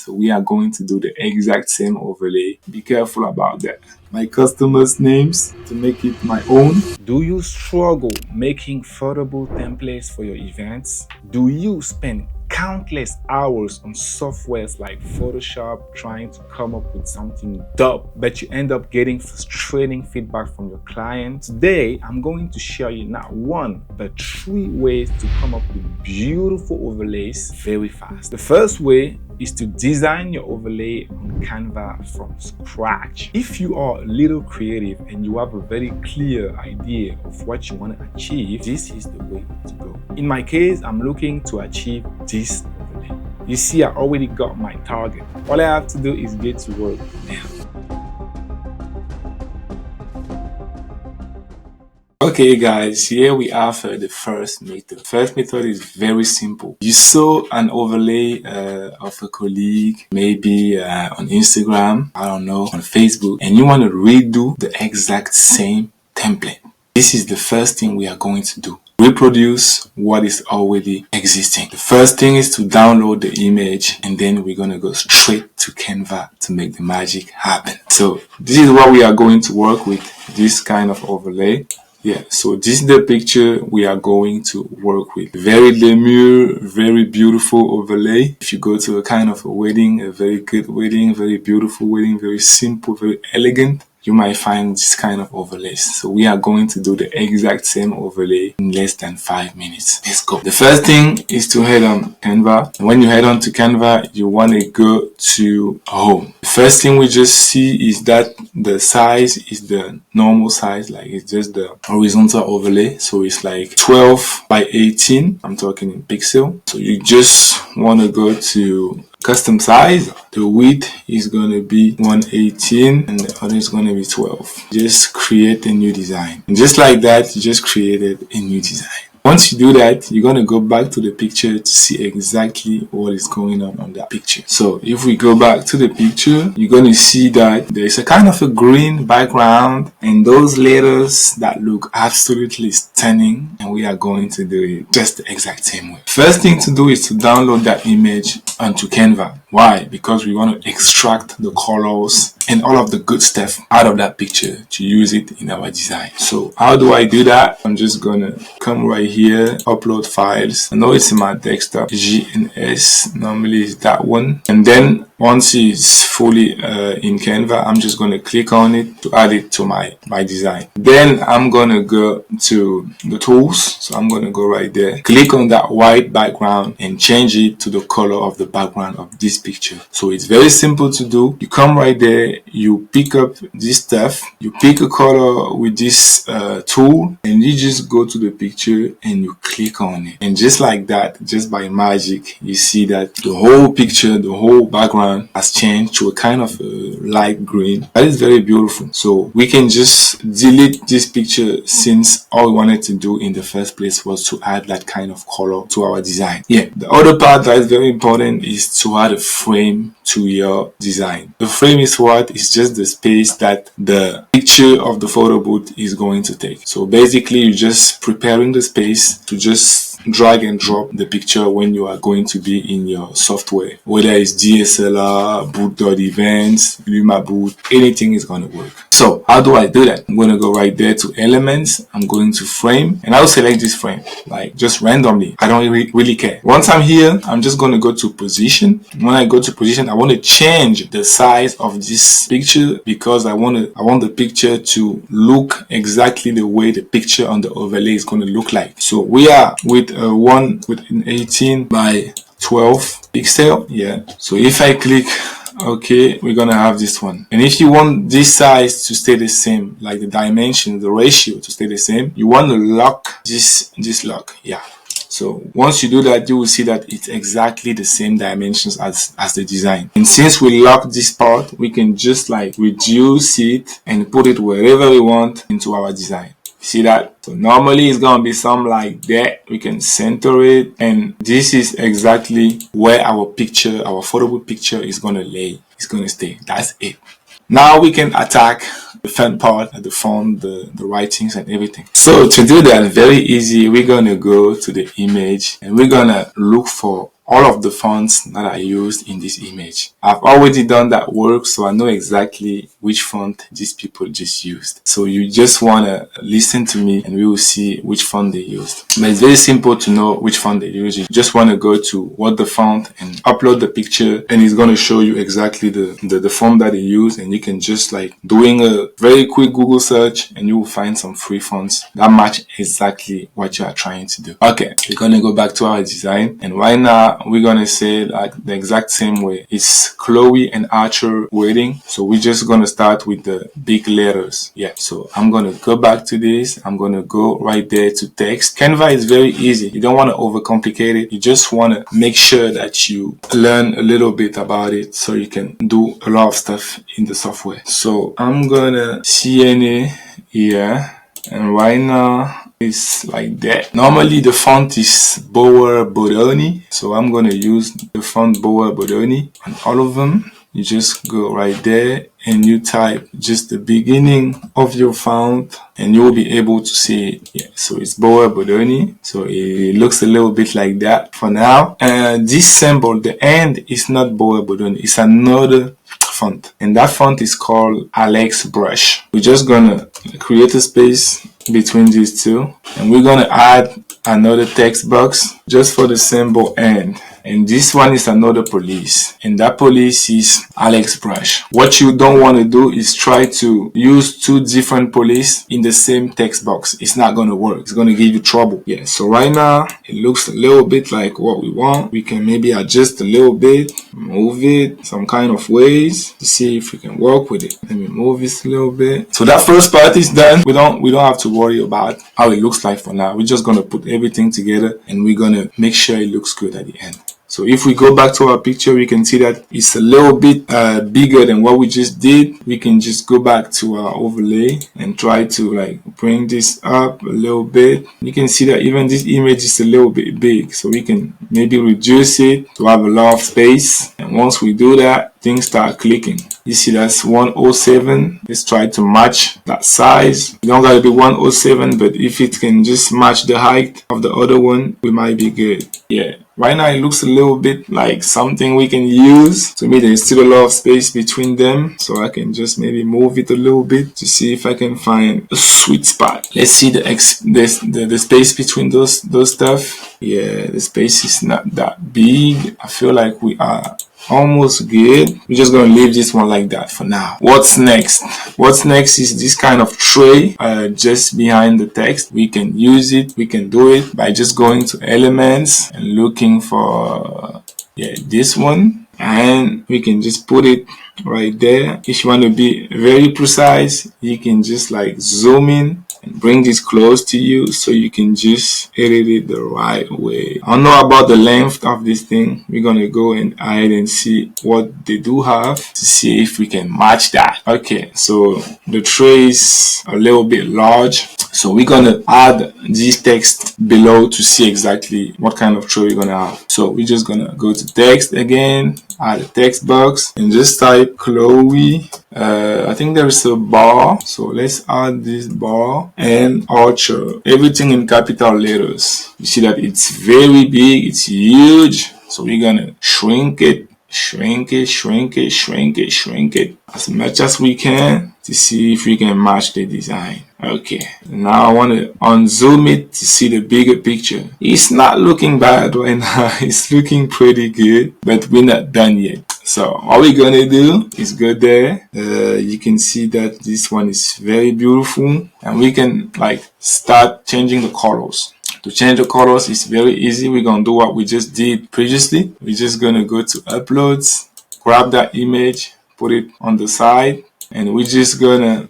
So we are going to do the exact same overlay. Be careful about that. My customers' names to make it my own. Do you struggle making Photobooth templates for your events? Do you spend countless hours on softwares like Photoshop trying to come up with something dope, but you end up getting frustrating feedback from your client? Today, I'm going to share you not one, but 3 ways to come up with beautiful overlays very fast. The first way is to design your overlay on Canva from scratch. If you are a little creative and you have a very clear idea of what you want to achieve, this is the way to go. In my case, I'm looking to achieve this overlay. You see, I already got my target. All I have to do is get to work now. Okay guys, here we have the first method. First method is very simple. You saw an overlay of a colleague, maybe on Instagram, I don't know, on Facebook, and you want to redo the exact same template. This is the first thing we are going to do. Reproduce what is already existing. The first thing is to download the image, and then we're going to go straight to Canva to make the magic happen. So this is what we are going to work with, this kind of overlay. Yeah, so this is the picture we are going to work with. Very demure, very beautiful overlay. If you go to a kind of a wedding, a very good wedding, very beautiful wedding, very simple, very elegant, you might find this kind of overlays. So we are going to do the exact same overlay in less than 5 minutes. Let's go. The first thing is to head on Canva. When you head on to Canva, you want to go to home. The first thing we just see is that the size is the normal size, like it's just the horizontal overlay. So it's like 12 by 18. I'm talking in pixel. So you just want to go to custom size. The width is going to be 118 and the other is going to be 12. Just create a new design. And just like that, you just created a new design. Once you do that, you're going to go back to the picture to see exactly what is going on that picture. So if we go back to the picture, you're going to see that there's a kind of a green background and those letters that look absolutely stunning, and we are going to do it just the exact same way. First thing to do is to download that image onto Canva. Why? Because we want to extract the colors and all of the good stuff out of that picture to use it in our design. So how do I do that? I'm just gonna come right here, upload files. I know it's in my desktop, GNS, normally it's that one. And then once it's fully in Canva, I'm just going to click on it to add it to my design. Then I'm going to go to the tools. So I'm going to go right there, click on that white background and change it to the color of the background of this picture. So it's very simple to do. You come right there, you pick up this stuff, you pick a color with this tool, and you just go to the picture and you click on it. And just like that, just by magic, you see that the whole picture, the whole background has changed to a kind of a light green. That is very beautiful. So we can just delete this picture since all we wanted to do in the first place was to add that kind of color to our design. Yeah, the other part that is very important is to add a frame to your design. The frame is what? It's just the space that the picture of the photo booth is going to take. So basically you're just preparing the space to just drag and drop the picture when you are going to be in your software, whether it's DSLR, boot.events, Luma boot, anything is going to work. So how do I do that? I'm going to go right there to elements. I'm going to frame and I'll select this frame like just randomly. I don't really care. Once I'm here, I'm just going to go to position. When I go to position, I want to change the size of this picture because I want the picture to look exactly the way the picture on the overlay is going to look like. So we are with an 18 by 12 pixel. Yeah. So if I click okay, we're gonna have this one. And if you want this size to stay the same, like the dimension, the ratio to stay the same, you want to lock this lock. Yeah. So once you do that, you will see that it's exactly the same dimensions as the design. And since we lock this part, we can just like reduce it and put it wherever we want into our design. See that? So normally it's gonna be something like that. We can center it, and this is exactly where our picture, our photo picture is gonna lay. It's gonna stay. That's it. Now we can attack the fun part, the font, the writings and everything. So to do that, very easy, we're gonna go to the image and we're gonna look for all of the fonts that I used in this image. I've already done that work, so I know exactly which font these people just used. So you just want to listen to me and we will see which font they used. But it's very simple to know which font they use. You just want to go to what the font and upload the picture, and it's going to show you exactly the font that they use, and you can just like doing a very quick Google search and you will find some free fonts that match exactly what you are trying to do. Okay, we're going to go back to our design, and right now we're going to say like the exact same way. It's Chloe and Archer wedding, so we're just going to start with the big letters. Yeah, so I'm going to go back to this. I'm going to go right there to text. Canva is very easy. You don't want to overcomplicate it. You just want to make sure that you learn a little bit about it so you can do a lot of stuff in the software. So I'm going to CNA here, and right now it's like that. Normally the font is Boer Bodoni, so I'm going to use the font Boer Bodoni on all of them. You just go right there and you type just the beginning of your font and you will be able to see it. Yeah, so it's Boer Bodoni. So it looks a little bit like that for now. And this symbol, the end, is not Boer Bodoni. It's another font. And that font is called Alex Brush. We're just gonna create a space between these two. And we're gonna add another text box just for the symbol end. And this one is another police, and that police is Alex Brush. What you don't want to do is try to use two different police in the same text box. It's not going to work. It's going to give you trouble. Yeah, so right now it looks a little bit like what we want. We can maybe adjust a little bit, move it some kind of ways to see if we can work with it. Let me move this a little bit. So that first part is done. We don't have to worry about how it looks like for now. We're just going to put everything together and we're going to make sure it looks good at the end. So if we go back to our picture, we can see that it's a little bit bigger than what we just did. We can just go back to our overlay and try to like bring this up a little bit. You can see that even this image is a little bit big. So we can maybe reduce it to have a lot of space. And once we do that, things start clicking. You see that's 107. Let's try to match that size. You don't gotta be 107, but if it can just match the height of the other one, we might be good. Yeah. Right now it looks a little bit like something we can use. To me there's still a lot of space between them, so I can just maybe move it a little bit to see if I can find a sweet spot. Let's see the space between those stuff. Yeah, the space is not that big. I feel like we are almost good. We're just gonna leave this one like that for now. What's next? What's next is this kind of tray just behind the text. We can use it. We can do it by just going to elements and looking for this one, and we can just put it right there. If you want to be very precise, you can just like zoom in and bring this close to you so you can just edit it the right way. I don't know about the length of this thing. We're gonna go and hide and see what they do have to see if we can match that. Okay, so the tray is a little bit large, so we're gonna add this text below to see exactly what kind of tray we're gonna have. So we're just gonna go to text again, add a text box, and just type Chloe. I think there's a bar, so let's add this bar, and Archer. Everything in capital letters. You see that it's very big, it's huge, so we're gonna shrink it as much as we can to see if we can match the design. Okay, now I want to unzoom it to see the bigger picture. It's not looking bad right now. It's looking pretty good, but we're not done yet. So all we're gonna do is go there. You can see that this one is very beautiful, and we can like start changing the colors. To change the colors is very easy. We're gonna do what we just did previously. We're just gonna go to uploads, grab that image, put it on the side, and we're just gonna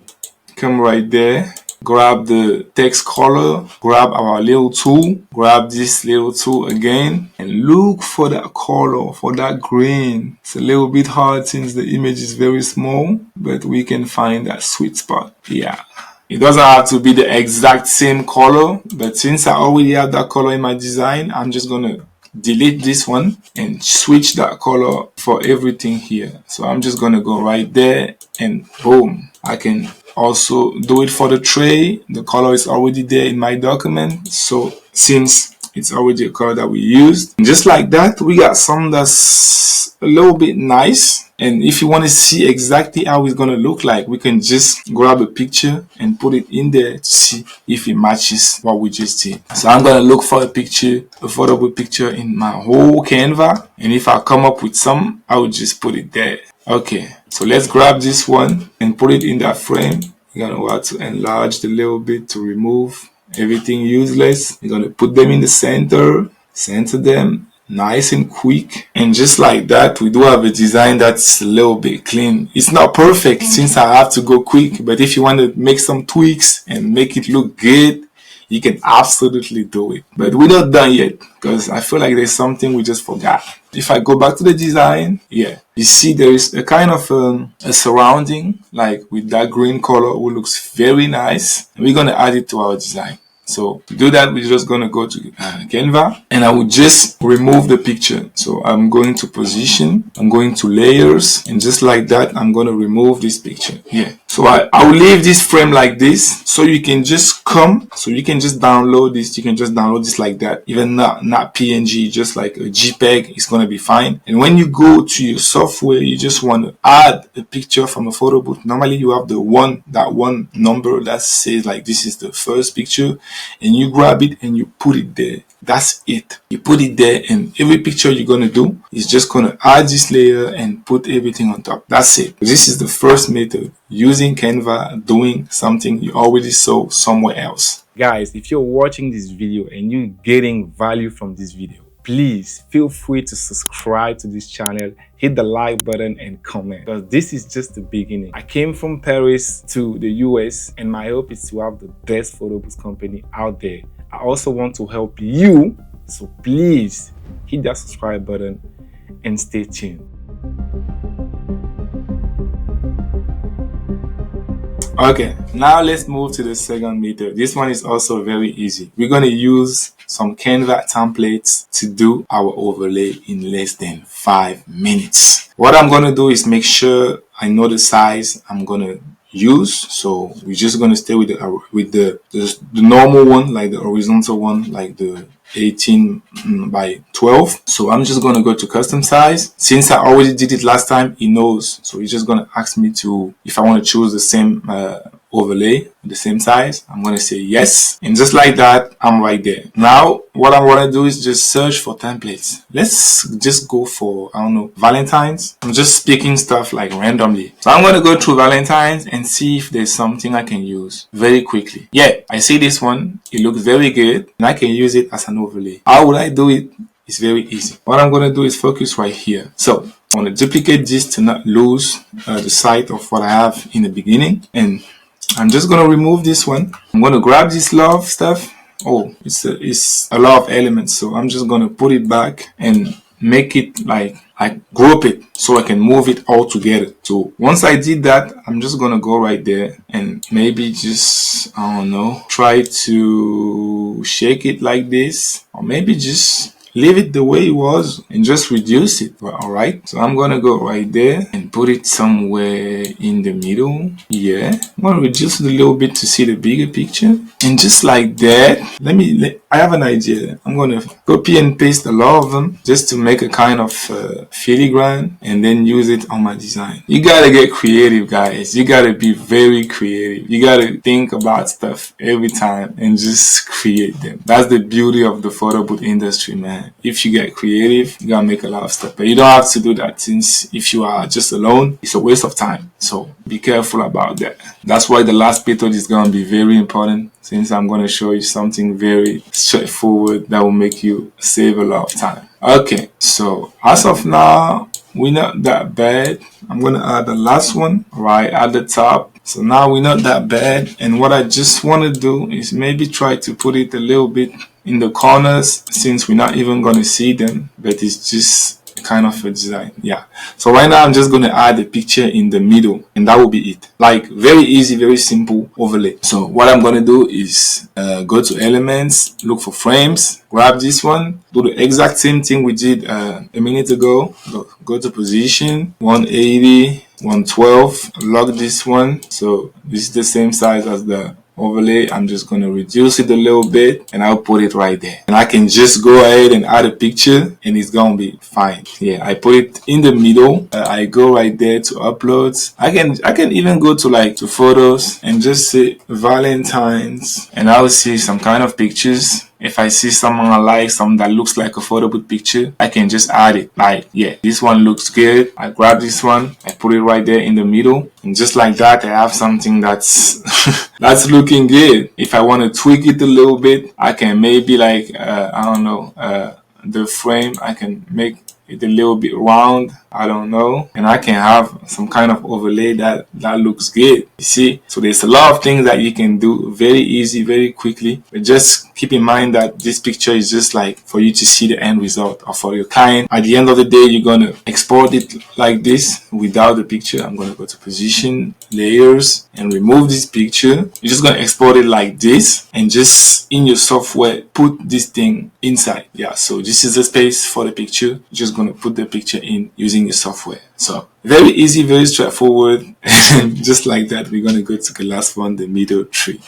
come right there, grab the text color, grab our little tool, grab this little tool again, and look for that color, for that green. It's a little bit hard since the image is very small, but we can find that sweet spot. Yeah. It doesn't have to be the exact same color, but since I already have that color in my design, I'm just gonna delete this one and switch that color for everything here. So I'm just gonna go right there and boom. I can also do it for the tray. The color is already there in my document. So since It's already a color that we used. And just like that, we got some that's a little bit nice. And if you want to see exactly how it's going to look like, we can just grab a picture and put it in there to see if it matches what we just did. So I'm going to look for a picture, a photo picture in my whole Canva. And if I come up with some, I will just put it there. Okay, so let's grab this one and put it in that frame. You're going to want to enlarge a little bit to remove everything useless. You're going to put them in the center them. Nice and quick, and just like that, we do have a design that's a little bit clean. It's not perfect since I have to go quick, but if you want to make some tweaks and make it look good, you can absolutely do it. But we're not done yet, because I feel like there's something we just forgot. If I go back to the design, yeah, you see there is a kind of a surrounding, like with that green color, which looks very nice, and we're going to add it to our design. So to do that, we're just going to go to Canva, and I will just remove the picture. So I'm going to position, I'm going to layers, and just like that, I'm going to remove this picture. Yeah. So I will leave this frame like this, so you can just download this. You can just download this like that, even not PNG, just like a JPEG. It's going to be fine. And when you go to your software, you just want to add a picture from a photo booth. Normally you have that one number that says like this is the first picture, and you grab it and you put it there. That's it. You put it there, and every picture you're going to do is just going to add this layer and put everything on top. That's it. This is the first method, using Canva, doing something you already saw somewhere else. Guys, if you're watching this video and you're getting value from this video, please feel free to subscribe to this channel, hit the like button and comment, because this is just the beginning. I came from Paris to the US, and my hope is to have the best photo booth company out there. I also want to help you, so please hit that subscribe button and stay tuned. Okay, now let's move to the second method. This one is also very easy. We're going to use some Canva templates to do our overlay in less than 5 minutes. What I'm going to do is make sure I know the size I'm going to use. So we're just going to stay with the normal one, like the horizontal one, like the 18 by 12. So I'm just going to go to custom size. Since I already did it last time, it knows. So he's just going to ask me if I want to choose the same overlay, the same size. I'm going to say yes. And just like that, I'm right there. Now, what I want to do is just search for templates. Let's just go for, I don't know, Valentine's. I'm just picking stuff like randomly. So I'm going to go through Valentine's and see if there's something I can use very quickly. Yeah, I see this one. It looks very good, and I can use it as an overlay. How would I do it? It's very easy. What I'm going to do is focus right here. So I want to duplicate this to not lose the sight of what I have in the beginning. And I'm just going to remove this one. I'm going to grab this love stuff. Oh, it's a lot of elements. So I'm just going to put it back and make it like group it so I can move it all together. So once I did that, I'm just going to go right there and maybe just, I don't know, try to shake it like this, or maybe just leave it the way it was and just reduce it. All right, so I'm gonna go right there and put it somewhere in the middle. Yeah, I'm gonna reduce it a little bit to see the bigger picture, and just like that, I have an idea. I'm gonna copy and paste a lot of them just to make a kind of filigrane and then use it on my design. You gotta get creative, guys. You gotta be very creative. You gotta think about stuff every time and just create them. That's the beauty of the photo booth industry, man. If you get creative, you gotta make a lot of stuff, but you don't have to do that, since if you are just alone, it's a waste of time. So be careful about that. That's why the last method is gonna be very important, since I'm gonna show you something very straightforward that will make you save a lot of time. Okay, so as of now, we're not that bad. I'm gonna add the last one right at the top. So now we're not that bad, and what I just want to do is maybe try to put it a little bit in the corners, since we're not even going to see them, but it's just kind of a design. Yeah, so right now I'm just going to add a picture in the middle, and that will be it. Like, very easy, very simple overlay. So what I'm going to do is go to elements, look for frames, grab this one, do the exact same thing we did a minute ago. Go to position, 180, 112, lock this one. So this is the same size as the overlay. I'm just going to reduce it a little bit and I'll put it right there. And I can just go ahead and add a picture and it's going to be fine. Yeah, I put it in the middle. I go right there to uploads. I can even go to photos and just say Valentine's and I'll see some kind of pictures. If I see someone I like, something that looks like a photo booth picture, I can just add it. Like, yeah, this one looks good. I grab this one, I put it right there in the middle. And just like that, I have something that's that's looking good. If I want to tweak it a little bit, I can maybe the frame, I can make it a little bit round, I don't know, and I can have some kind of overlay that looks good. You see, so there's a lot of things that you can do very easy, very quickly, but just keep in mind that this picture is just like for you to see the end result, or for your client. At the end of the day, you're gonna export it like this without the picture. I'm gonna go to position, layers, and remove this picture. You're just gonna export it like this, and just in your software put this thing inside. Yeah, so this is the space for the picture. You're just gonna put the picture in using your software. So very easy, very straightforward. And just like that, we're gonna go to the last one, the middle tree.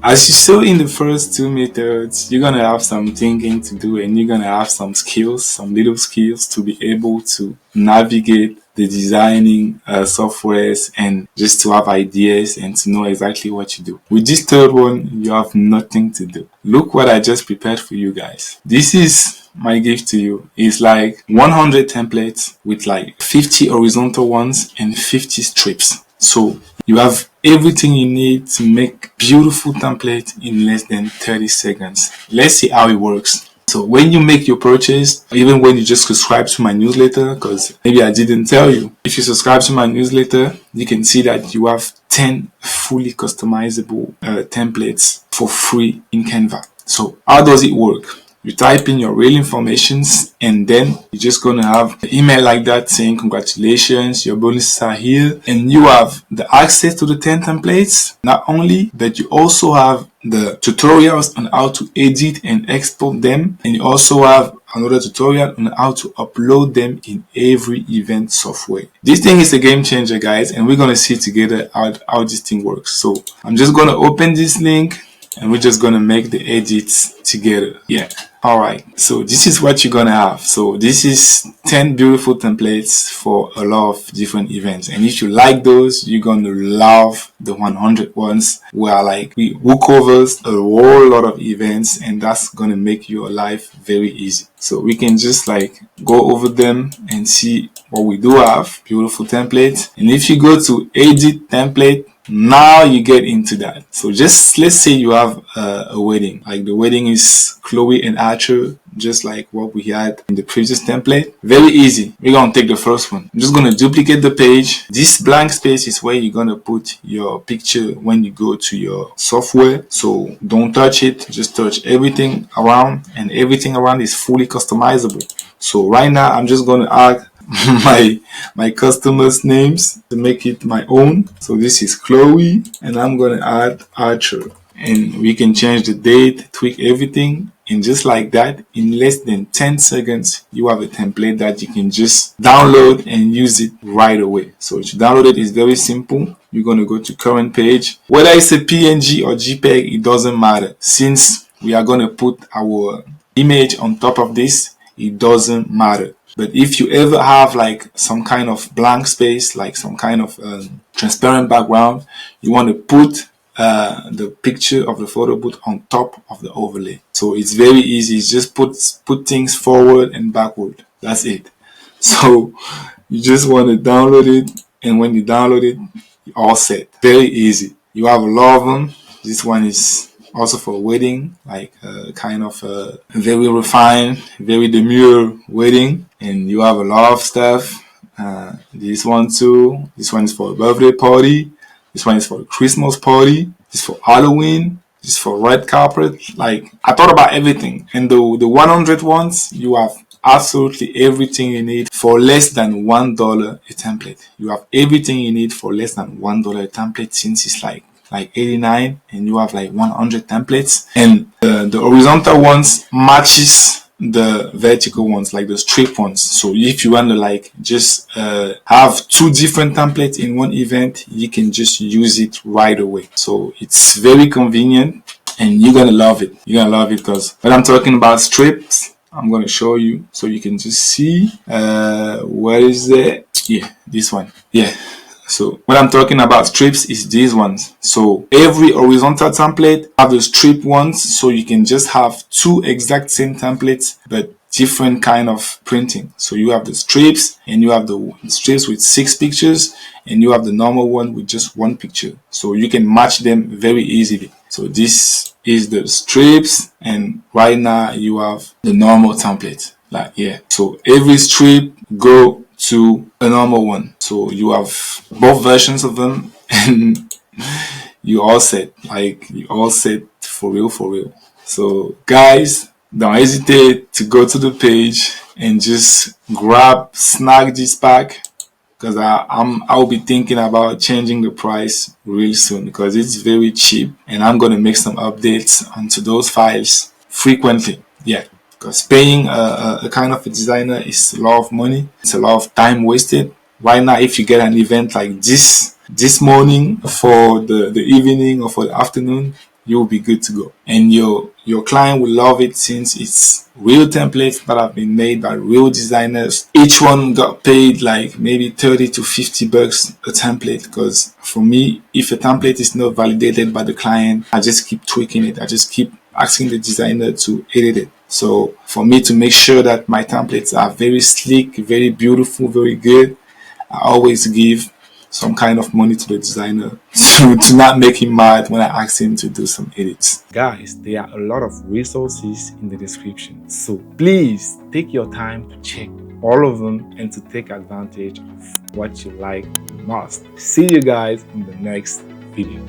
As you saw in the first two methods, you're gonna have some thinking to do and you're gonna have some skills, some little skills to be able to navigate the designing softwares and just to have ideas and to know exactly what you do. With this third one, you have nothing to do. Look what I just prepared for you guys. This is my gift to you. It's like 100 templates with like 50 horizontal ones and 50 strips. So you have everything you need to make beautiful template in less than 30 seconds. Let's see how it works. So when you make your purchase, even when you just subscribe to my newsletter, because maybe I didn't tell you, if you subscribe to my newsletter, you can see that you have 10 fully customizable templates for free in Canva. So how does it work? You type in your real informations and then you're just going to have an email like that saying congratulations, your bonuses are here, and you have the access to the 10 templates. Not only, but you also have the tutorials on how to edit and export them, and you also have another tutorial on how to upload them in every event software. This thing is a game changer, guys, and we're going to see together how this thing works. So I'm just going to open this link and we're just going to make the edits together. Yeah. Alright, so this is what you're gonna have. So this is 10 beautiful templates for a lot of different events. And if you like those, you're gonna love the 100 ones where who covers a whole lot of events, and that's gonna make your life very easy. So we can just go over them and see what we do have. Beautiful templates. And if you go to edit template, now you get into that. So just let's say you have a wedding. Like the wedding is Chloe and Archer, just like what we had in the previous template. Very easy. We're going to take the first one. I'm just going to duplicate the page. This blank space is where you're going to put your picture when you go to your software. So don't touch it. Just touch everything around, and everything around is fully customizable. So right now I'm just going to add my customers' names to make it my own. So this is Chloe, and I'm gonna add Archer, and we can change the date, tweak everything, and just like that, in less than 10 seconds, you have a template that you can just download and use it right away. So to download it is very simple. You're gonna go to current page. Whether it's a PNG or JPEG, it doesn't matter. Since we are gonna put our image on top of this, it doesn't matter. But if you ever have some kind of blank space, like some kind of transparent background, you want to put the picture of the photo booth on top of the overlay. So it's very easy. It's just put things forward and backward. That's it. So you just want to download it, and when you download it, you're all set. Very easy. You have a lot of them. This one is also for a wedding, kind of a very refined, very demure wedding, and you have a lot of stuff. This one too. This one is for a birthday party. This one is for a Christmas party. This is for Halloween. This is for red carpet. I thought about everything. And the 100 ones, you have absolutely everything you need for less than $1 a template. You have everything you need for less than $1 a template, since it's like 89 and you have 100 templates, and the horizontal ones matches the vertical ones, like the strip ones. So if you want to like just have two different templates in one event, you can just use it right away. So it's very convenient and you're gonna love it. You're gonna love it because when I'm talking about strips, I'm gonna show you so you can just see what is it? Yeah, this one. Yeah. So when I'm talking about strips, is these ones. So every horizontal template have the strip ones, so you can just have two exact same templates, but different kind of printing. So you have the strips and you have the strips with 6 pictures and you have the normal one with just 1 picture. So you can match them very easily. So this is the strips and right now you have the normal template. Like yeah. So every strip go to a normal one. So you have both versions of them and you all set. Like you all set for real, for real. So guys, don't hesitate to go to the page and just snag this pack because I'll be thinking about changing the price real soon because it's very cheap and I'm gonna make some updates onto those files frequently. Yeah. Because paying a kind of a designer is a lot of money. It's a lot of time wasted. Right now, if you get an event like this morning for the evening or for the afternoon, you'll be good to go. And your client will love it since it's real templates that have been made by real designers. Each one got paid like maybe 30 to 50 bucks a template. Because for me, if a template is not validated by the client, I just keep tweaking it. I just keep asking the designer to edit it. So for me to make sure that my templates are very sleek, very beautiful, very good, I always give some kind of money to the designer to not make him mad when I ask him to do some edits. Guys, there are a lot of resources in the description. So please take your time to check all of them and to take advantage of what you like most. See you guys in the next video.